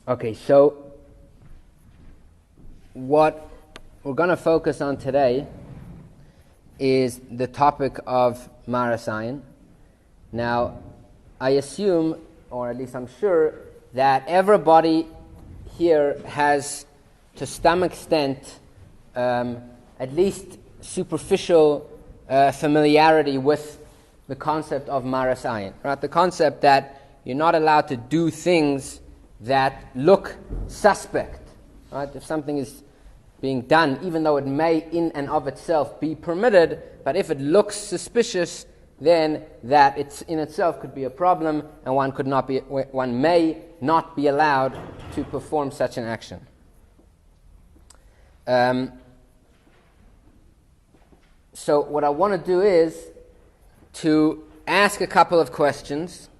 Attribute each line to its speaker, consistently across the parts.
Speaker 1: Okay, so what we're going to focus on today is the topic of maras ayin. Now, I assume, or at least I'm sure, that everybody here has, to some extent, at least superficial familiarity with the concept of maras ayin, right? The concept that you're not allowed to do things that look suspect, right? If something is being done, even though it may in and of itself be permitted, but if it looks suspicious, then that it's in itself could be a problem, and one may not be allowed to perform such an action. So what I want to do is to ask a couple of questions.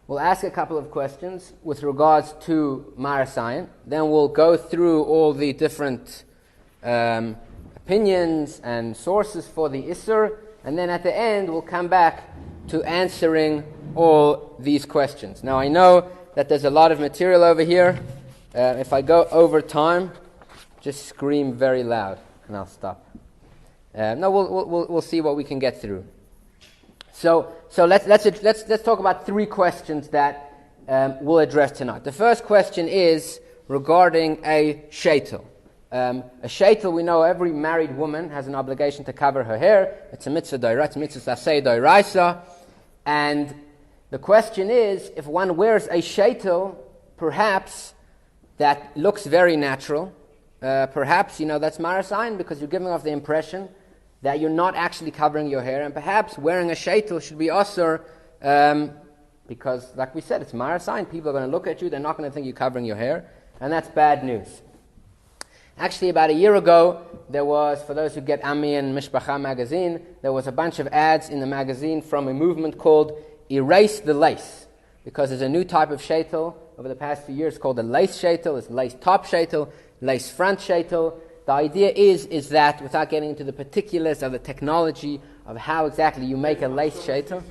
Speaker 1: We'll ask a couple of questions with regards to maras ayin. Then we'll go through all the different opinions and sources for the isur, and then at the end we'll come back to answering all these questions. Now I know that there's a lot of material over here. If I go over time, just scream very loud and I'll stop. No, we'll see what we can get through. So let's talk about three questions that we'll address tonight. The first question is regarding a shaytel. A shaytel, we know every married woman has an obligation to cover her hair. It's a mitzvah doiraisa, it's a mitzvah saseh doiraisa. And the question is, if one wears a shaytel, perhaps that looks very natural. Perhaps, that's maras ayin because you're giving off the impression that you're not actually covering your hair, and perhaps wearing a shaytel should be asur because, like we said, it's maras ayin. People are going to look at you; they're not going to think you're covering your hair, and that's bad news. Actually, about a year ago, there was, for those who get Ami and Mishpacha magazine, there was a bunch of ads in the magazine from a movement called Erase the Lace, because there's a new type of shaytel over the past few years called the lace shaytel. It's lace top shaytel, lace front shaytel. The idea is that, without getting into the particulars of the technology of how exactly you make a lace shaytel,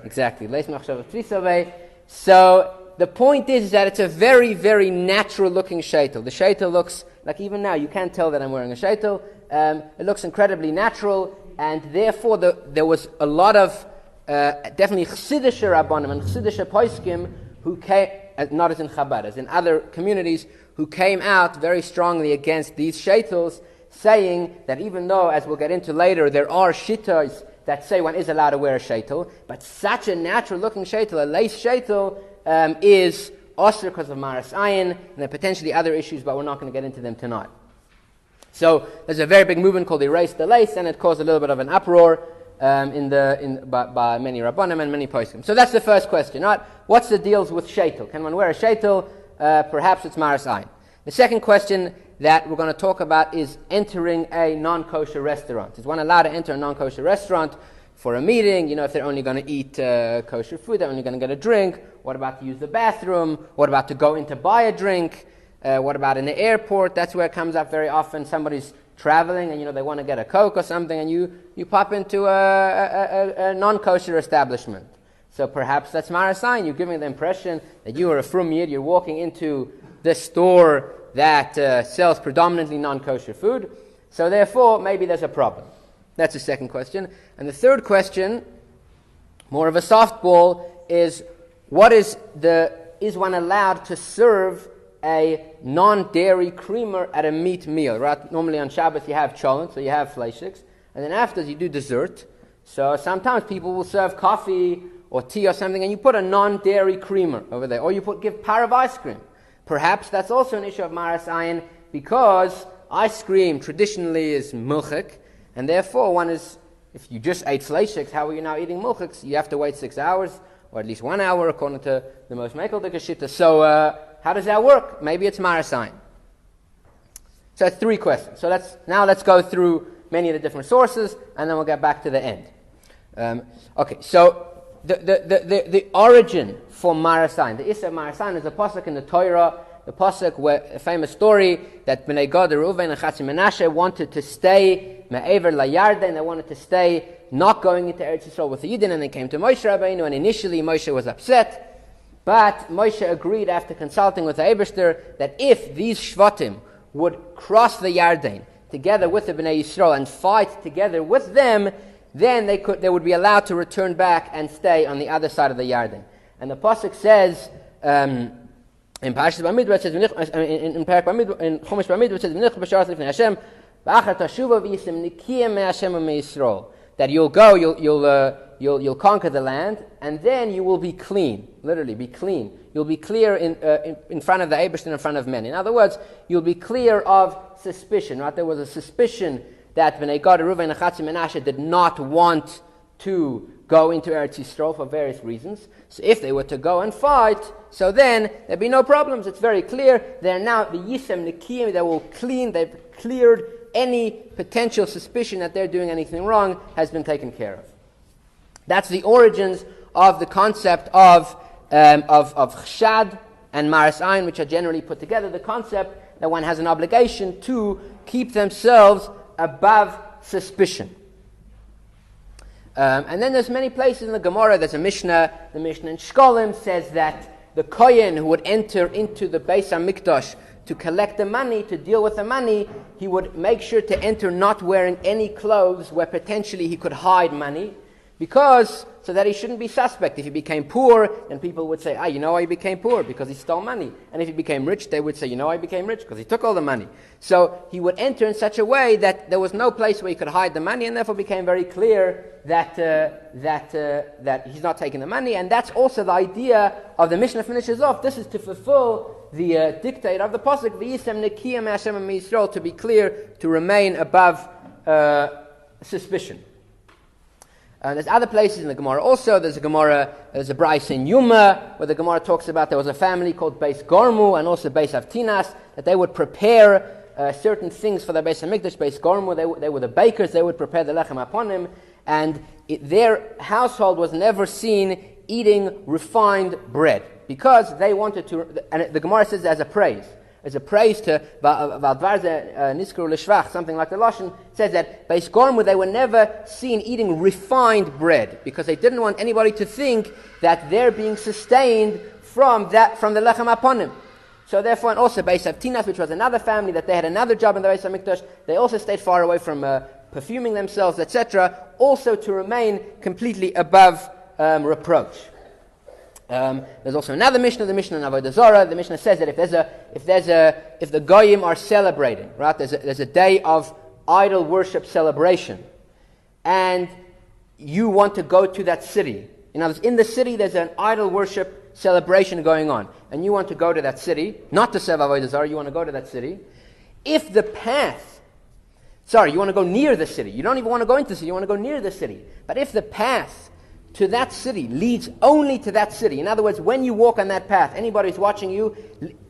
Speaker 1: exactly, lace machshava tvisaveh. So the point is that it's a very, very natural looking shaytel. The shaytel looks like, even now you can't tell that I'm wearing a shaytel. It looks incredibly natural, and therefore there was a lot of definitely chassidische rabbanim and chassidische poskim who came, not as in Chabad, as in other communities, who came out very strongly against these shaytels, saying that even though, as we'll get into later, there are shittas that say one is allowed to wear a shaytel, but such a natural-looking shaytel, a lace shaytel, is osur because of maras ayin, and there are potentially other issues, but we're not going to get into them tonight. So there's a very big movement called Erase the Lace, and it caused a little bit of an uproar by many rabbanim and many poskim. So that's the first question. Right? What's the deals with shaytel? Can one wear a shaytel? Perhaps it's maras ayin. The second question that we're going to talk about is entering a non-kosher restaurant. Is one allowed to enter a non-kosher restaurant for a meeting? If they're only going to eat kosher food, they're only going to get a drink. What about to use the bathroom? What about to go in to buy a drink? What about in the airport? That's where it comes up very often. Somebody's traveling and they want to get a Coke or something, and you pop into a non-kosher establishment. So perhaps that's maras ayin. You're giving the impression that you are a frum yid. You're walking into this store that sells predominantly non-kosher food. So therefore, maybe there's a problem. That's the second question. And the third question, more of a softball, is is one allowed to serve a non-dairy creamer at a meat meal? Right? Normally on Shabbos you have cholent, so you have fleishiks, and then after you do dessert. So sometimes people will serve coffee or tea or something, and you put a non-dairy creamer over there, or you give pareve ice cream. Perhaps that's also an issue of maras ayin, because ice cream traditionally is milchik, and therefore if you just ate fleishiks, how are you now eating milchiks? You have to wait 6 hours, or at least 1 hour, according to the most mekel shita. So how does that work? Maybe it's maras ayin. So it's three questions. So let's go through many of the different sources, and then we'll get back to the end. Okay, so the origin for maras ayin, the isur maras ayin, is a pasuk in the Torah, the pasuk where a famous story that Bnei Gad, Reuven, and Chatzi Menashe wanted to stay me'ever layarden, they wanted to stay not going into Eretz Yisrael with the Yidden, and they came to Moshe Rabbeinu, and initially Moshe was upset, But Moshe agreed after consulting with the Eibishter that if these Shvatim would cross the Yarden together with the Bnei Yisrael and fight together with them, then they would be allowed to return back and stay on the other side of the Yarden. And the pasuk says in Parashas Bamidbar, it says in Parak Bamidbar, in Chumash Bamidbar, it says V'nich b'sharas lifnei Hashem b'achar tashuva v'yisem nikiyem me'Hashem u'me'Yisrael, that you'll go, you'll conquer the land, and then you will be clean. Literally, be clean. You'll be clear in front of the Eibishter, in front of men. In other words, you'll be clear of suspicion. Right? There was a suspicion that Bnei Gad, Reuven, and Chatzi Menashe did not want to go into Eretz Yisrael for various reasons. So if they were to go and fight, so then there'd be no problems. It's very clear. They're now the Yisem Nikiyim. They will clean. They've cleared any potential suspicion that they're doing anything wrong has been taken care of. That's the origins of the concept of chshad and maras ayin, which are generally put together. The concept that one has an obligation to keep themselves above suspicion. And then there's many places in the Gemara. There's a Mishnah. The Mishnah in Shkolim says that the Kohen who would enter into the Beis HaMikdash to collect the money, to deal with the money, he would make sure to enter not wearing any clothes where potentially he could hide money, so that he shouldn't be suspect. If he became poor, then people would say, you know why he became poor? Because he stole money. And if he became rich, they would say, you know why he became rich? Because he took all the money. So he would enter in such a way that there was no place where he could hide the money, and therefore became very clear that he's not taking the money. And that's also the idea of the Mishnah finishes off. This is to fulfill the dictate of the pasuk, V'yisem nekiyem Hashem u'Yisrael, to be clear, to remain above suspicion. There's other places in the Gemara also. There's a Brais in Yuma, where the Gemara talks about there was a family called Beis Gormu and also Beis Avtinas, that they would prepare certain things for the Beis HaMikdash. Beis Gormu, they were the bakers, they would prepare the lechem aponim, and their household was never seen eating refined bread, because they wanted to, and the Gemara says as a praise. As a praise to Valdvarze Niskru Lishvach, something like the Lashon, says that Beis Gormu, they were never seen eating refined bread, because they didn't want anybody to think that they're being sustained from the Lechem Aponim. So therefore, and also Beis Avtinas, which was another family, that they had another job in the Beis HaMikdash, they also stayed far away from perfuming themselves, etc., also to remain completely above reproach. There's also another Mishnah, the Mishnah in Avodah Zarah. The Mishnah says that if the Goyim are celebrating, right? There's a day of idol worship celebration, and you want to go to that city. In other words, in the city there's an idol worship celebration going on, and you want to go to that city, not to serve Avodah Zarah, you want to go to that city. If the path, you want to go near the city. You don't even want to go into the city, you want to go near the city. But if the path to that city leads only to that city. In other words, when you walk on that path, anybody who's watching you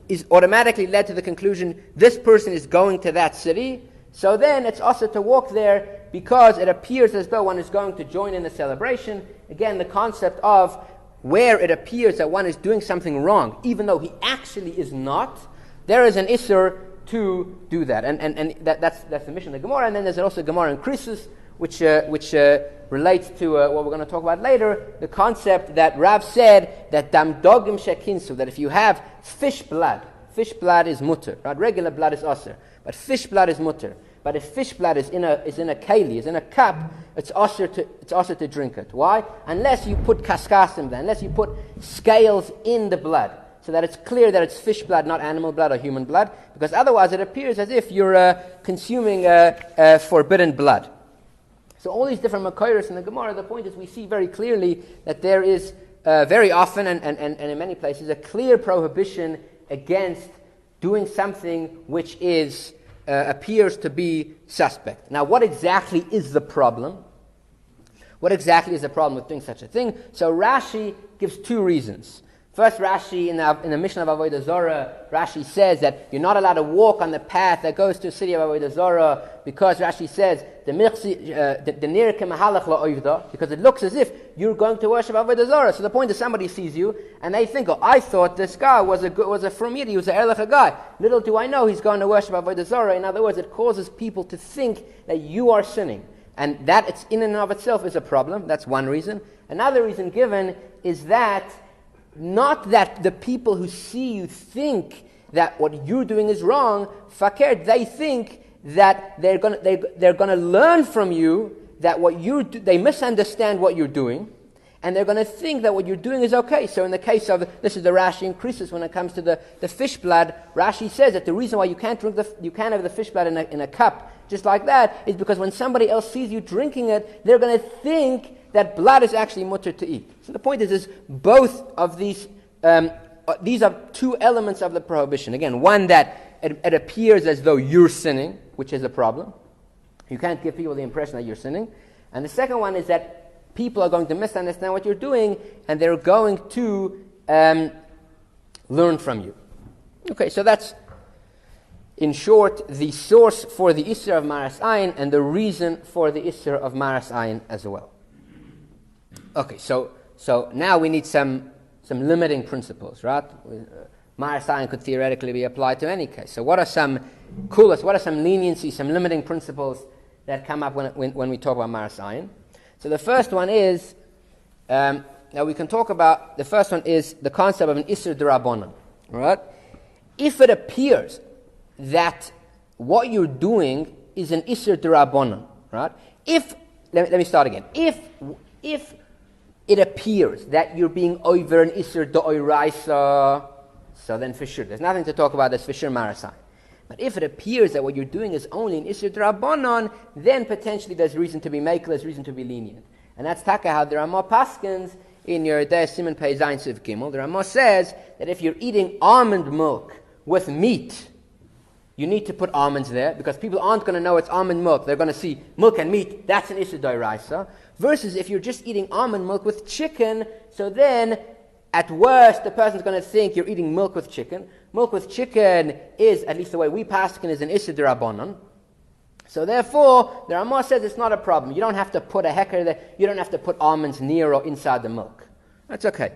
Speaker 1: is automatically led to the conclusion, this person is going to that city. So then it's also to walk there because it appears as though one is going to join in the celebration. Again, the concept of where it appears that one is doing something wrong, even though he actually is not, there is an issur to do that. And that's the mission of the Gemara. And then there's also a Gemara in Krisus, which relates to what we're going to talk about later, the concept that Rav said that dam dogim shekinsu, that if you have fish blood is mutter, right? Regular blood is aser, but fish blood is mutter. But if fish blood is in a keli, is in a cup, it's aser to drink it. Why? Unless you put kaskasim there, unless you put scales in the blood, so that it's clear that it's fish blood, not animal blood or human blood, because otherwise it appears as if you're consuming forbidden blood. So all these different makayros in the Gemara, the point is we see very clearly that there is very often and in many places a clear prohibition against doing something which is appears to be suspect. Now, what exactly is the problem? What exactly is the problem with doing such a thing? So Rashi gives two reasons. First, Rashi, in the Mishnah of Avodah Zarah, Rashi says that you're not allowed to walk on the path that goes to the city of Avodah Zarah, because Rashi says, because it looks as if you're going to worship Avodah Zarah. So the point is somebody sees you, and they think, I thought this guy was a Fromidi, he was an Erlecha guy. Little do I know he's going to worship Avodah Zarah. In other words, it causes people to think that you are sinning. And that it's in and of itself is a problem. That's one reason. Another reason given is that not that the people who see you think that what you're doing is wrong. Fakir, they think that they're gonna learn from you that what you do, they misunderstand what you're doing, and they're going to think that what you're doing is okay. So in the case of, this is the Rashi increases when it comes to the fish blood, Rashi says that the reason why you can't have the fish blood in a cup just like that is because when somebody else sees you drinking it, they're going to think that blood is actually mutter to eat. So the point is both of these are two elements of the prohibition. Again, one that it appears as though you're sinning, which is a problem. You can't give people the impression that you're sinning. And the second one is that people are going to misunderstand what you're doing, and they're going to learn from you. Okay, so that's, in short, the source for the Isser of Maras Ayin and the reason for the Isser of Maras Ayin as well. Okay, so now we need some limiting principles, right? Maras Ayin could theoretically be applied to any case. So what are some kulas, what are some leniency, some limiting principles that come up when we talk about Maras Ayin? So the first one is, now we can talk about, the first one is the concept of an Isser D'Rabbanan, right? If it appears that what you're doing is an Isser D'Rabbanan, right? Let me start again. If it appears that you're being over an Isser D'Oraisa, so then for sure, there's nothing to talk about, that's for sure Maras Ayin. But if it appears that what you're doing is only an Isser D'Rabbanan, then potentially there's reason to be makel, there's reason to be lenient. And that's taka how the Ramah paskins in your Dei Siman Pei Zayin Siv Gimel. The Ramah says that if you're eating almond milk with meat, you need to put almonds there, because people aren't going to know it's almond milk. They're going to see milk and meat, that's an Isser D'Oraisa. Versus if you're just eating almond milk with chicken, so then at worst, the person's going to think you're eating milk with chicken. Milk with chicken is, at least the way we paskin, is an Isser D'Rabbanan. So therefore, the Ramah says it's not a problem. You don't have to put a hecker there. You don't have to put almonds near or inside the milk. That's okay.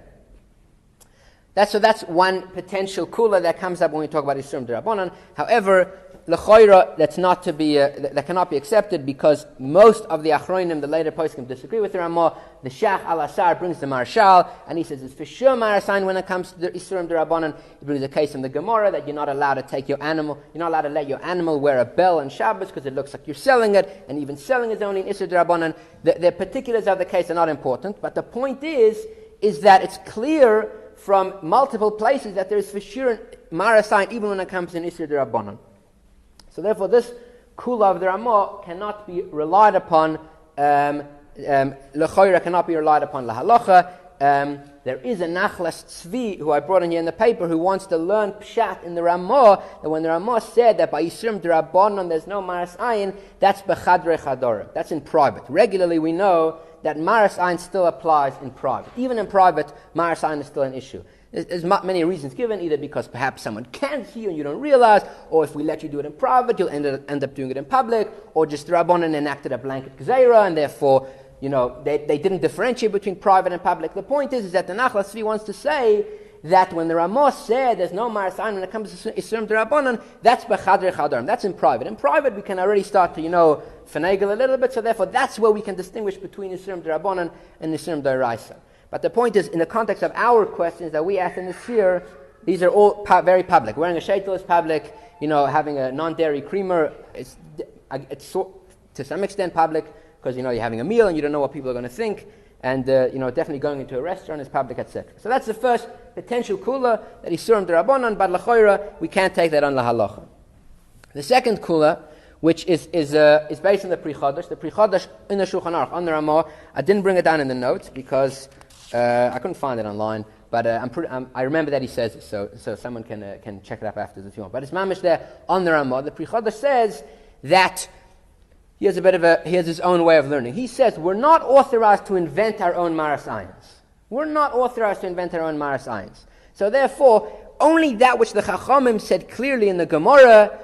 Speaker 1: That's one potential kula that comes up when we talk about Isser D'Rabbanan. However, l'choira, that cannot be accepted, because most of the achronim, the later poskim, disagree with the Ramah. The Shaytals Allowed brings the Marshal, and he says it's for sure Maras Ayin when it comes to the Isser D'Rabbanan. He brings a case from the Gemara that you're not allowed to take your animal, you're not allowed to let your animal wear a bell on Shabbos because it looks like you're selling it, and even selling is only an Isser D'Rabbanan. The particulars of the case are not important, but the point is that it's clear from multiple places that there is for sure Maras Ayin even when it comes to an Isser D'Rabbanan. So therefore, this kula of the Ramah cannot be relied upon. L'choira cannot be relied upon lahalacha. There is a Nachlas Tzvi who I brought in here in the paper who wants to learn pshat in the Ramah, that when the Ramah said that by Yisrim D'Rabbanan there's no Maras Ayin, that's bechadre chadora. That's in private. Regularly we know that Maras Ayin still applies in private. Even in private, Maras Ayin is still an issue. There's many reasons given, either because perhaps someone can see you and you don't realize, or if we let you do it in private, you'll end up doing it in public, or just the Rabbanan enacted a blanket gzeira, and therefore, they didn't differentiate between private and public. The point is that the Nachlas Tzvi wants to say that when the Ramah said there's no Maras Ayin when it comes to Isser D'Rabbanan, that's b'chadrei chadarim. That's in private. In private, we can already start to, finagle a little bit, so therefore that's where we can distinguish between Isser D'Rabbanan and Isser D'Oraisa. But the point is, in the context of our questions that we asked in this year, these are all very public. Wearing a sheitels is public. Having a non-dairy creamer, it's to some extent public, because you're having a meal and you don't know what people are going to think. And definitely going into a restaurant is public, etc. So that's the first potential kula that is Isser D'Rabbanan, but l'choira we can't take that on lahalacha. The second kula, which is based on the Pri Chodesh. The Pri Chodesh in the Shulchan Aruch on the Ramah. I didn't bring it down in the notes because I couldn't find it online, but I remember that he says it, so someone can check it up afterwards if you want. But it's mamish there on the Ramah. The Pri Chodesh says that he has his own way of learning. He says we're not authorized to invent our own Maras Ayins. We're not authorized to invent our own Maras Ayins. So therefore, only that which the Chachamim said clearly in the Gemara,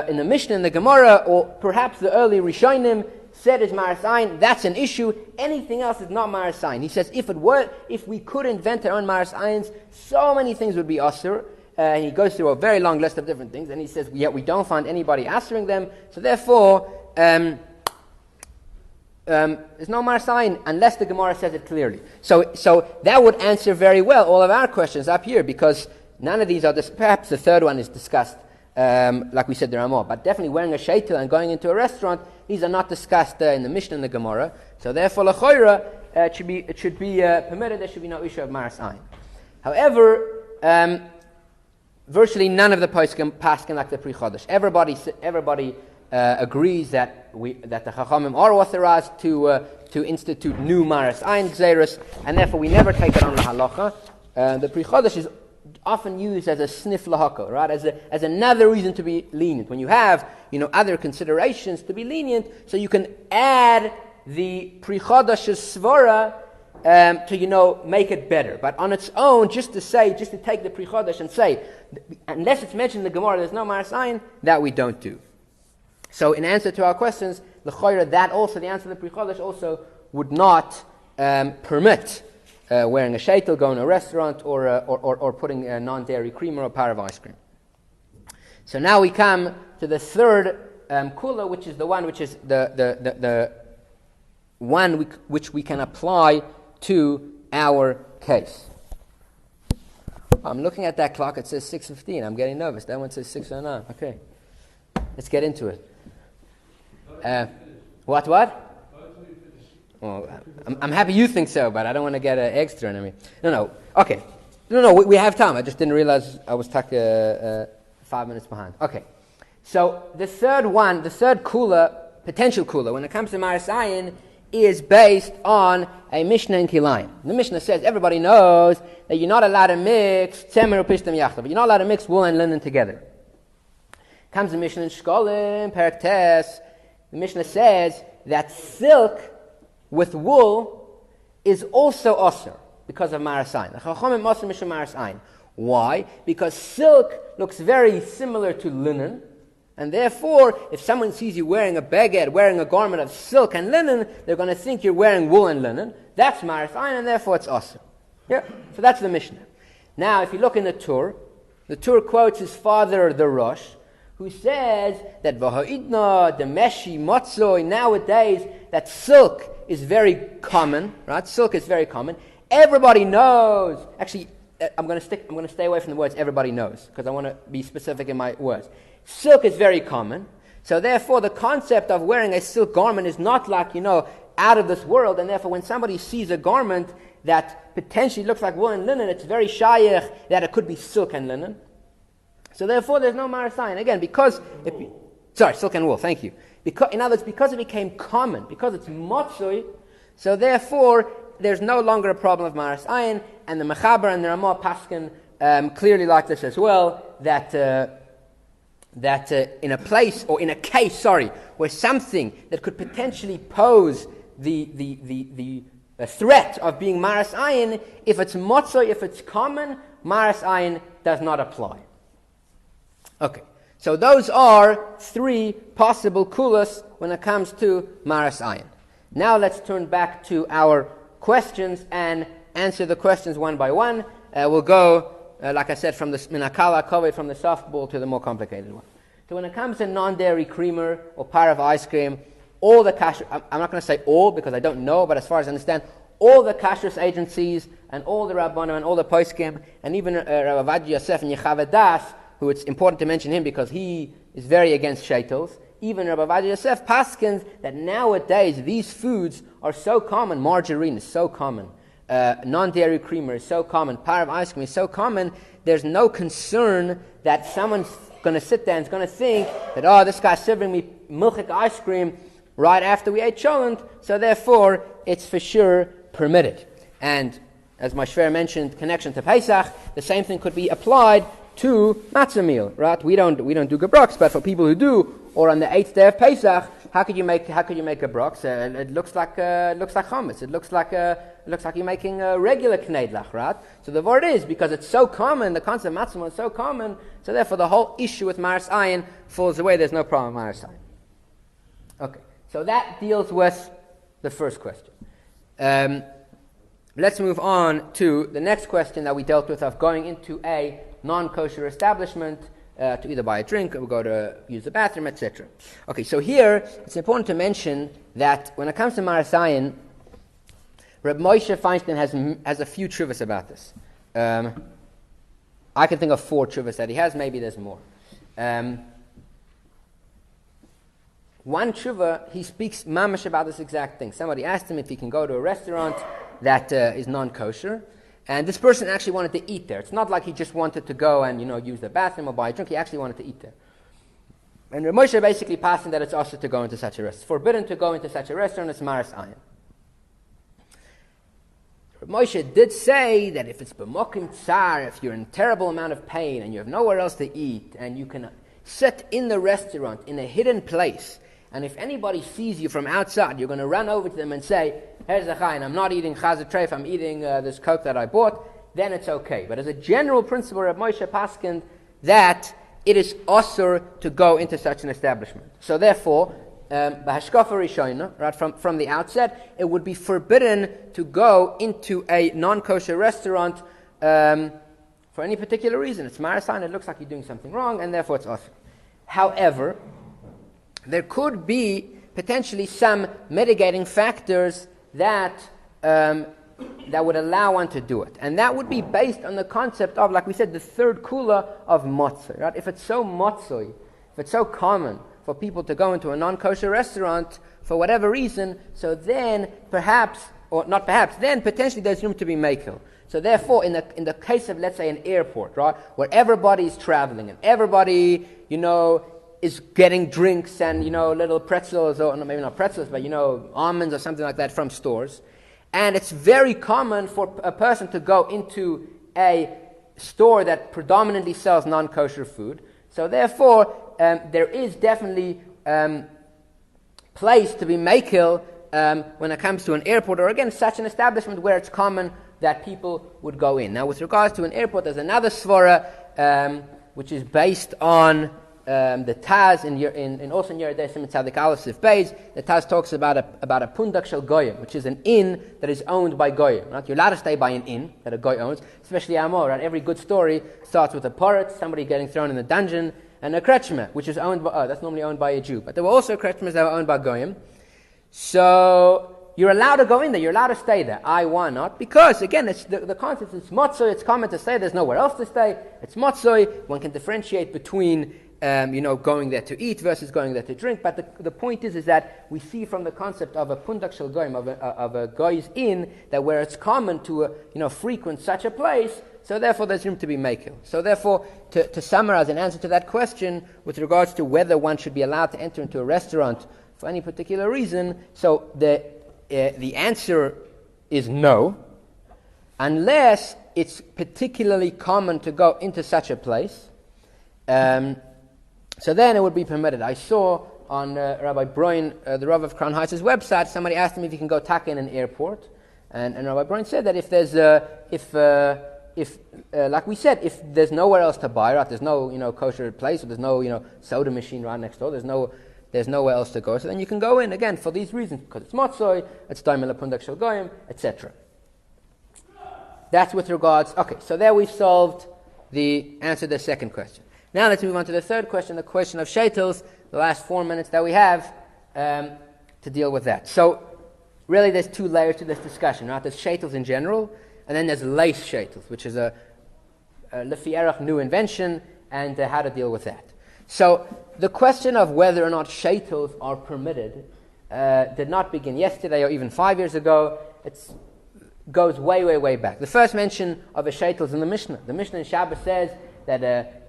Speaker 1: in the Mishnah, in the Gemara, or perhaps the early Rishonim said is Maras Ayin, that's an issue. Anything else is not Maras Ayin. He says if we could invent our own Maras Ayins, so many things would be asur. He goes through a very long list of different things, and he says, yet we don't find anybody answering them. So therefore, there's no maras ayin unless the Gemara says it clearly. So that would answer very well all of our questions up here, because none of these are, perhaps the third one is discussed, like we said, there are more. But definitely wearing a shaytel and going into a restaurant, these are not discussed in the Mishnah and the Gemara. So therefore, l'choira, it should be permitted. There should be no issue of maras ayin. However, virtually none of the paskin like the Pri Chodesh. Everybody agrees that the Chachamim are authorized to institute new maras ayin gzeiros, and therefore we never take it on the halacha. The Pri Chodesh is often used as a snif lahaka, right? As another reason to be lenient. When you have other considerations to be lenient, so you can add the Pri Chodesh's svara to make it better. But on its own, just to take the Pri Chodesh and say, unless it's mentioned in the Gemara, there's no maras ayin, that we don't do. So in answer to our questions, the answer to the Pri Chodesh also would not permit wearing a sheitel, going to a restaurant, or putting a non-dairy cream or a pareve ice cream. So now we come to the third kula, which is the one which is the one which we can apply to our case. I'm looking at that clock. It says 6:15. I'm getting nervous. That one says 6:09. Okay, let's get into it. What? Well, I'm happy you think so, but I don't want to get extra on me. No. Okay. No, we have time. I just didn't realize I was stuck 5 minutes behind. Okay. So the third kula, potential kula, when it comes to maras ayin, is based on a Mishnah in Kilayim. The Mishnah says everybody knows that you're not allowed to mix tzemer upishtam yachdav, but you're not allowed to mix wool and linen together. Comes the Mishnah in Shkolim, Perek Tes. The Mishnah says that silk with wool is also osir because of maras ayin. The Chachamim osir mishum maras ayin. Why? Because silk looks very similar to linen, and therefore, if someone sees you wearing a beged, wearing a garment of silk and linen, they're going to think you're wearing wool and linen. That's maras ayin, and therefore it's osir. Yeah. So that's the Mishnah. Now, if you look in the Tur quotes his father, the Rosh, who says that v'ha'idna, the meshi, motzoi, nowadays that silk is very common, right? Silk is very common. Everybody knows. Actually, I'm going to stay away from the words everybody knows, because I want to be specific in my words. Silk is very common. So therefore, the concept of wearing a silk garment is not like, out of this world. And therefore, when somebody sees a garment that potentially looks like wool and linen, it's very shayach that it could be silk and linen. So therefore, there's no maras ayin. Again, silk and wool, thank you. In other words, because it became common, because it's motzoi, so therefore, there's no longer a problem of maras ayin, and the Mechaber and the Ramah Paskin clearly like this as well, that in a place, or in a case, where something that could potentially pose the threat of being maras ayin, if it's motzoi, if it's common, maras ayin does not apply. Okay, so those are three possible kulas when it comes to maras ayin. Now let's turn back to our questions and answer the questions one by one. We'll go, like I said, from the minakala covered from the softball to the more complicated one. So when it comes to non-dairy creamer or pareve ice cream, all the kashrus, I'm not going to say all because I don't know, but as far as I understand, all the kashrus agencies and all the rabbanim and all the poskim and even Rabbi Yosef and Yechav Das, who it's important to mention him because he is very against sheitels. Even Rabbi Yosef paskins that nowadays these foods are so common. Margarine is so common. Non-dairy creamer is so common. Pareve ice cream is so common. There's no concern that someone's going to sit there and is going to think that, this guy's serving me milchik ice cream right after we ate cholent, so therefore it's for sure permitted. And as my shver mentioned, connection to Pesach, the same thing could be applied to matzah meal, right? We don't do gebroks, but for people who do, or on the 8th day of Pesach, how could you make gebroks? It looks like chametz. It looks like you're making a regular kneidlach, right? So the word is, because it's so common, the concept of matzah meal is so common, so therefore the whole issue with maras ayin falls away. There's no problem with maras ayin. Okay, so that deals with the first question. Let's move on to the next question that we dealt with of going into a non-kosher establishment to either buy a drink or go to use the bathroom, etc. Okay, so here it's important to mention that when it comes to Maras Ayin, Reb Moshe Feinstein has a few tshuvas about this. I can think of 4 tshuvas that he has. Maybe there's more. One tshuva, he speaks mamash about this exact thing. Somebody asked him if he can go to a restaurant that is non-kosher, and this person actually wanted to eat there. It's not like he just wanted to go and use the bathroom or buy a drink. He actually wanted to eat there. And Reb Moshe basically passing that it's also to go into such a restaurant. It's forbidden to go into such a restaurant. It's Maras Ayin. Reb Moshe did say that if it's b'mokim tsar, if you're in a terrible amount of pain and you have nowhere else to eat, and you can sit in the restaurant in a hidden place, and if anybody sees you from outside, you're going to run over to them and say, here's a Chaim, I'm not eating chazir treif, I'm eating this Coke that I bought, then it's okay. But as a general principle, Reb Moshe paskined that it is osur to go into such an establishment. So therefore, b'hashkafa rishona, right, from the outset, it would be forbidden to go into a non-kosher restaurant for any particular reason. It's Maras Ayin, it looks like you're doing something wrong, and therefore it's osur. However, there could be potentially some mitigating factors that would allow one to do it. And that would be based on the concept of, like we said, the third kula of motzoi. Right? If it's so motzoi, if it's so common for people to go into a non-kosher restaurant for whatever reason, so then perhaps, or not perhaps, then potentially there's room to be mekel. So therefore, in the case of, let's say, an airport, right, where everybody's traveling and everybody, is getting drinks and, little pretzels, or maybe not pretzels, but, almonds or something like that from stores. And it's very common for a person to go into a store that predominantly sells non-kosher food. So therefore, there is definitely place to be mekel when it comes to an airport, or again, such an establishment where it's common that people would go in. Now, with regards to an airport, there's another svara which is based on the Taz also in Yeridei Simon Tzadik Aleph Sif Beis. The Taz talks about a pundak shel goyim, which is an inn that is owned by goyim. Right? You're allowed to stay by an inn that a goy owns, especially Amor. Right? Every good story starts with a porot, somebody getting thrown in the dungeon, and a krechma, which is owned by that's normally owned by a Jew. But there were also krechmas that were owned by goyim. So you're allowed to go in there. You're allowed to stay there. Why not? Because again, it's the concept. It's motzoi. It's common to stay. There's nowhere else to stay. It's motzoi. One can differentiate between going there to eat versus going there to drink. But the point is that we see from the concept of a pundak shel goyim, of a goy's inn, that where it's common to frequent such a place, so therefore there's room to be mekel. So therefore, to summarize an answer to that question with regards to whether one should be allowed to enter into a restaurant for any particular reason, so the answer is no, unless it's particularly common to go into such a place. So then it would be permitted. I saw on Rabbi Broin, the Rav of Crown Heights' website, somebody asked him if he can go taka in an airport, and Rabbi Broin said that if there's like we said, if there's nowhere else to buy, right, there's no kosher place, or there's no soda machine right next door, there's nowhere else to go, so then you can go in again for these reasons, because it's motzoi, it's daimel pundak shel goyim, etc. That's with regards. Okay, so there we've solved the answer to the second question. Now let's move on to the third question, the question of sheitels, the last 4 minutes that we have to deal with that. So really there's 2 layers to this discussion, right? There's sheitels in general, and then there's lace sheitels, which is a lefi erach new invention, and how to deal with that. So the question of whether or not sheitels are permitted did not begin yesterday or even 5 years ago. It goes way, way, way back. The first mention of a sheitel is in the Mishnah. The Mishnah in Shabbos says that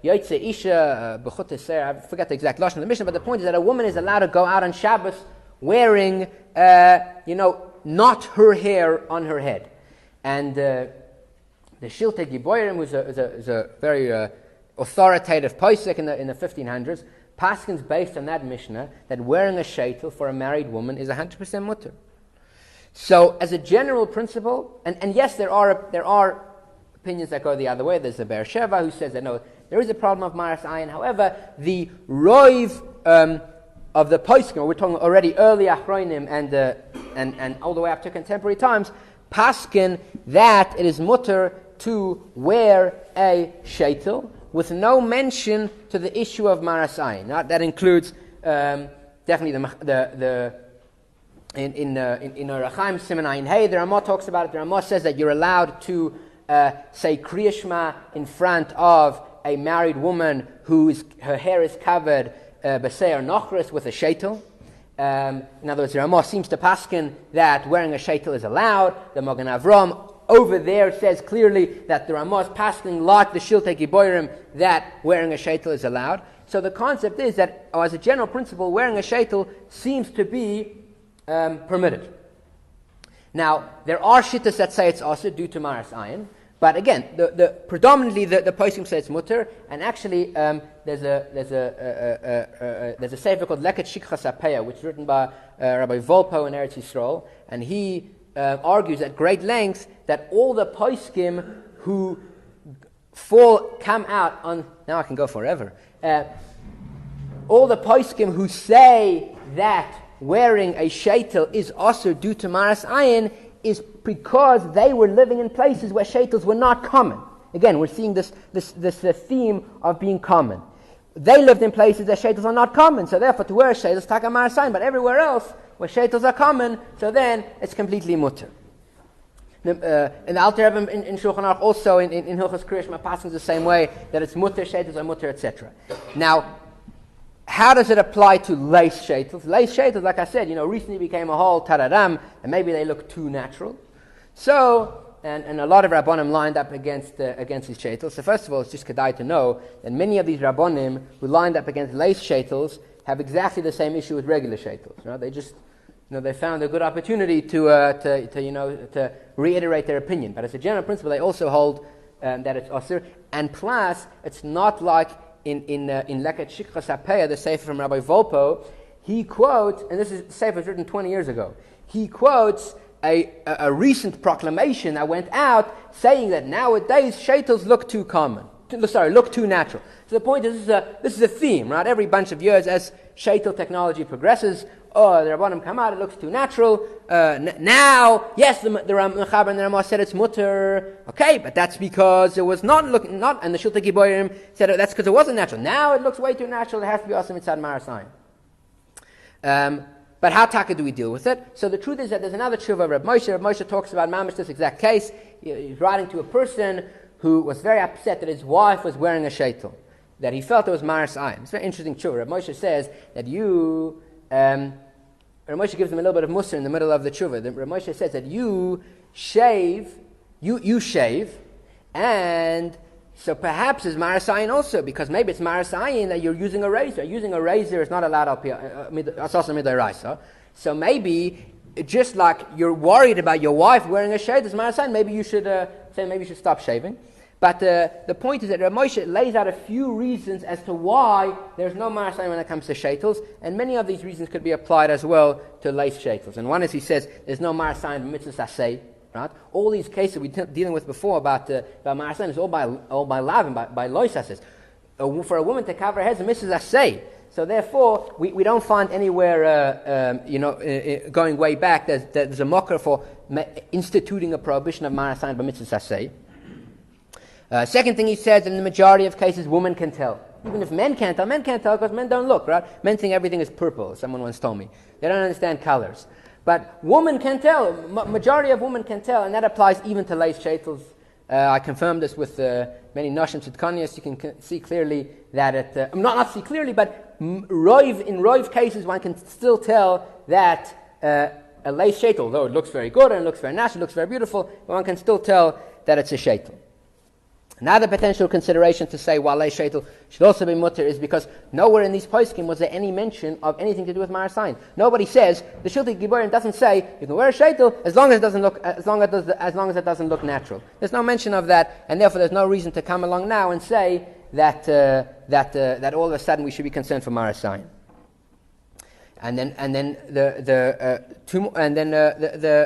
Speaker 1: Yoitze Isha, I forget the exact lashon of the Mishnah, but the point is that a woman is allowed to go out on Shabbos wearing, not her hair on her head. And the Shiltei Giborim, who's a very authoritative posek in the 1500s, paskins based on that Mishnah that wearing a sheitel for a married woman is 100% mutter. So, as a general principle, and yes, there are opinions that go the other way. There's the Beersheva who says that no, there is a problem of Maras Ayin. However, the roiv of the poskim, we're talking already early Achronim and all the way up to contemporary times, paskin that it is mutter to wear a sheitel with no mention to the issue of maras ayin. That includes definitely in Chaim Siman Ayin Hey, the Ramah talks about it. The Ramah says that you're allowed to say Kriya Shema in front of a married woman her hair is covered b'seir nochris with a shaytel. In other words, the Ramah seems to paskin that wearing a shaytel is allowed. The Magen Avram over there says clearly that the Ramah is paskin like the Shiltei Giborim that wearing a shaytel is allowed. So the concept is that, as a general principle, wearing a shaytel seems to be permitted. Now, there are shittas that say it's also due to maras ayin, but again, predominantly the poskim say it's mutter, and actually there's a sefer called Leket Shikchas HaPeah, which is written by Rabbi Volpo in Eretz Yisrael, and he argues at great length that all the poskim who come out on, now I can go forever, all the poskim who say that wearing a sheitel is also due to maras ayin is because they were living in places where sheitels were not common. Again, we're seeing this theme of being common. They lived in places where sheitels are not common, so therefore to wear a sheitel is taka maras ayin, but everywhere else where sheitels are common, so then it's completely mutter. And the Alter Rebbe in Shulchan Aruch also in Hilchos Kriya Shema passes the same way, that it's mutter, sheitels are mutter, etc. Now, how does it apply to lace sheitels? Lace sheitels, like I said, recently became a whole tararam, and maybe they look too natural. So, and a lot of Rabbonim lined up against these sheitels. So first of all, it's just kedai to know that many of these Rabbonim who lined up against lace sheitels have exactly the same issue with regular sheitels. They just, they found a good opportunity to reiterate their opinion. But as a general principle, they also hold that it's osir. And plus, it's not like in Leket Shikchas HaPeah, the sefer from Rabbi Volpo, he quotes, and this is sefer written 20 years ago, he quotes a recent proclamation that went out saying that nowadays sheitels look too common. Look too natural. So the point is, this is a theme, right? Every bunch of years as sheitel technology progresses, the Rabbanim come out, it looks too natural. Now, yes, the Mechaber and the Ramah said it's mutter. Okay, but that's because it was not, and the Shiltei Giborim said that's because it wasn't natural. Now it looks way too natural, it has to be also mitzad maras ayin. But how taka do we deal with it? So the truth is that there's another tshuva of Rabbi Moshe. Rabbi Moshe talks about mamish this exact case. He's writing to a person who was very upset that his wife was wearing a sheitel, that he felt it was maras ayin. It's a very interesting tshuva. Rabbi Moshe says that Rabbi Moshe gives him a little bit of mussar in the middle of the tshuva. Rabbi Moshe says that you shave, and so perhaps it's maras ayin also, because maybe it's maras ayin that you're using a razor. Using a razor is not allowed midaraisa. So maybe, just like you're worried about your wife wearing a shade, it's maras ayin, maybe you should stop shaving. But the point is that Rabbi Moshe lays out a few reasons as to why there's no maras ayin when it comes to sheitels, and many of these reasons could be applied as well to lace sheitels. And one is, he says, there's no maras ayin mitzvah asay. Right? All these cases we were dealing with before about maras ayin is all by lav and by lois asses. For a woman to cover her head is a mitzvah asay. So therefore, we don't find anywhere, going way back, there's a mocker for instituting a prohibition of maras ayin by mitzvah asay. Second thing he says, in the majority of cases, women can tell. Even if men can't tell because men don't look, right? Men think everything is purple, someone once told me. They don't understand colors. But women can tell. Majority of women can tell, and that applies even to lace sheitels. I confirmed this with many noshim tzidkanias. You can see clearly that it... not see clearly, but in roiv cases, one can still tell that a lace sheitel, though it looks very good and it looks very natural, it looks very beautiful, but one can still tell that it's a sheitel. Another potential consideration to say why lace sheitel should also be mutter is because nowhere in these poskim was there any mention of anything to do with maras ayin. Nobody says, the Shiltei Giborim doesn't say you can wear a sheitel as long as it doesn't look natural. There's no mention of that, and therefore there's no reason to come along now and say that all of a sudden we should be concerned for maras ayin. And then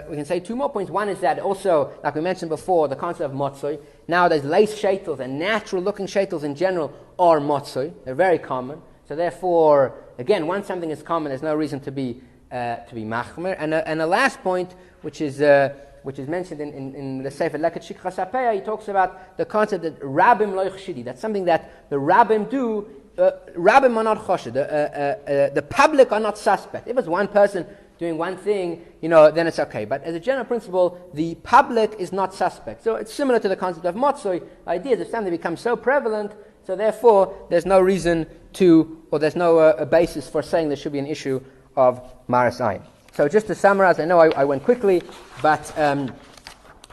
Speaker 1: we can say two more points. One is that also, like we mentioned before, the concept of motzoi. Nowadays, lace sheitels and natural-looking sheitels in general are motzoi. They're very common. So therefore, again, once something is common, there's no reason to be machmer. And a last point, which is
Speaker 2: which is mentioned in the Sefer Leket Shikha Sapeya, he talks about the concept that Rabbim lo chshidi. That's something that the Rabbim do. Rabbim are not kosher. The public are not suspect. If it's one person doing one thing, then it's okay. But as a general principle, the public is not suspect. So it's similar to the concept of motzoi. The idea is if something becomes so prevalent, so therefore there's no reason or there's no basis for saying there should be an issue of maras ayin. So just to summarize, I know I went quickly, but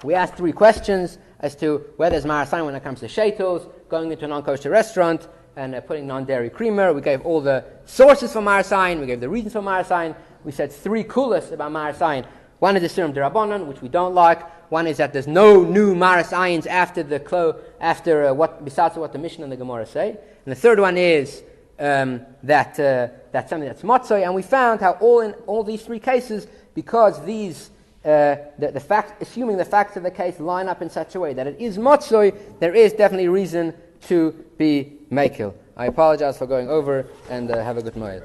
Speaker 2: we asked 3 questions as to whether there's maras ayin when it comes to sheitels, going into a non-kosher restaurant, and putting non-dairy creamer. We gave all the sources for maras ayin. We gave the reasons for maras ayin. We said 3 kulas about maras ayin. One is the serum derabanan, which we don't like. One is that there's no new maras ayins after besides what the Mishnah and the Gemara say. And the third one is that's something that's motzoi. And we found how all these 3 cases, because these assuming the facts of the case line up in such a way that it is motzoi, there is definitely reason to be makil. I apologize for going over, and have a good night.